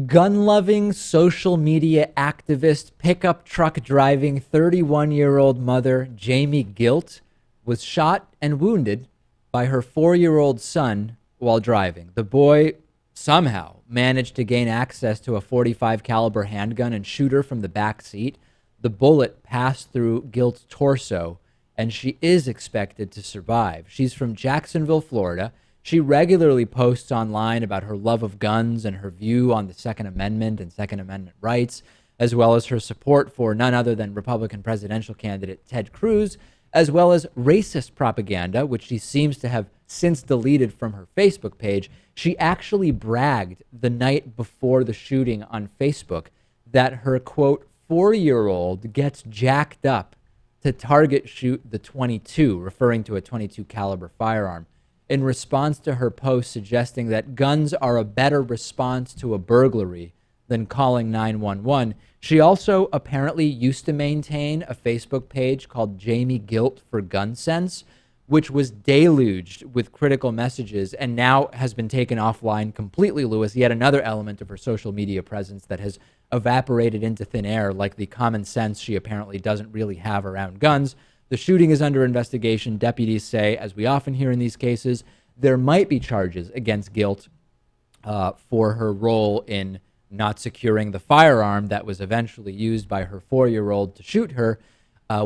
Gun-loving, social media activist, pickup truck driving 31-year-old mother Jamie Gilt was shot and wounded by her 4-year-old son while driving. The boy somehow managed to gain access to a .45 caliber handgun and shoot her from the back seat. The bullet passed through Gilt's torso, and she is expected to survive. She's from Jacksonville, Florida. She regularly posts online about her love of guns and her view on the Second Amendment and Second Amendment rights, as well as her support for none other than Republican presidential candidate Ted Cruz, as well as racist propaganda, which she seems to have since deleted from her Facebook page. She actually bragged the night before the shooting on Facebook that her, quote, 4-year-old gets jacked up to target shoot the .22, referring to a .22 caliber firearm, in response to her post suggesting that guns are a better response to a burglary than calling 911. She also apparently used to maintain a Facebook page called Jamie Gilt for Gun Sense, which was deluged with critical messages and now has been taken offline completely, Lewis. Yet another element of her social media presence that has evaporated into thin air, like the common sense she apparently doesn't really have around guns. The shooting is under investigation. Deputies say, as we often hear in these cases, there might be charges against Gilt for her role in not securing the firearm that was eventually used by her 4-year-old to shoot her.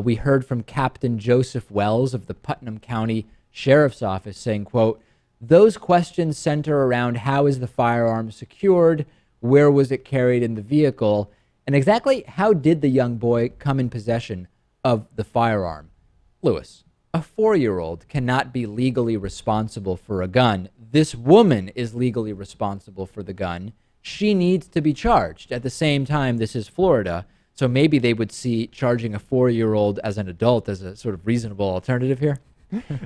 We heard from Captain Joseph Wells of the Putnam County Sheriff's Office saying, quote, "Those questions center around how is the firearm secured, where was it carried in the vehicle, and exactly how did the young boy come in possession of the firearm." Lewis, a 4-year-old cannot be legally responsible for a gun. This woman is legally responsible for the gun. She needs to be charged. At the same time, this is Florida, so maybe they would see charging a 4-year-old as an adult as a sort of reasonable alternative here.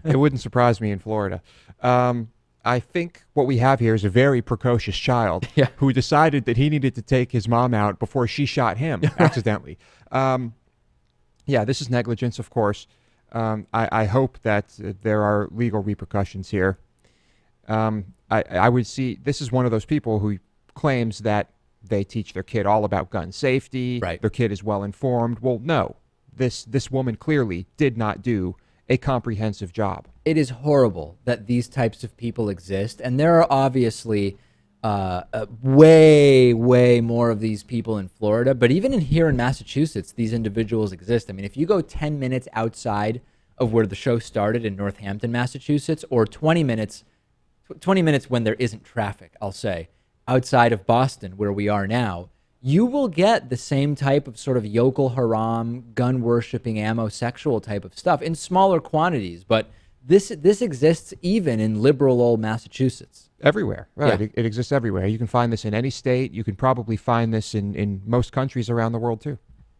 It wouldn't surprise me in Florida. I think what we have here is a very precocious child who decided that he needed to take his mom out before she shot him accidentally. Yeah, this is negligence, of course. I hope that there are legal repercussions here. I would see, this is one of those people who claims that they teach their kid all about gun safety. Right. Their kid is well informed. Well, no, this woman clearly did not do a comprehensive job. It is horrible that these types of people exist, and there are obviously way more of these people in Florida, but even here in Massachusetts, these individuals exist. I mean, if you go 10 minutes outside of where the show started in Northampton, Massachusetts, or 20 minutes when there isn't traffic, I'll say, outside of Boston, where we are now, you will get the same type of sort of yokel haram, gun-worshipping, ammo-sexual type of stuff in smaller quantities, but this exists even in liberal old Massachusetts. Everywhere, right? Yeah. It exists everywhere. You can find this in any state. You can probably find this in most countries around the world, too.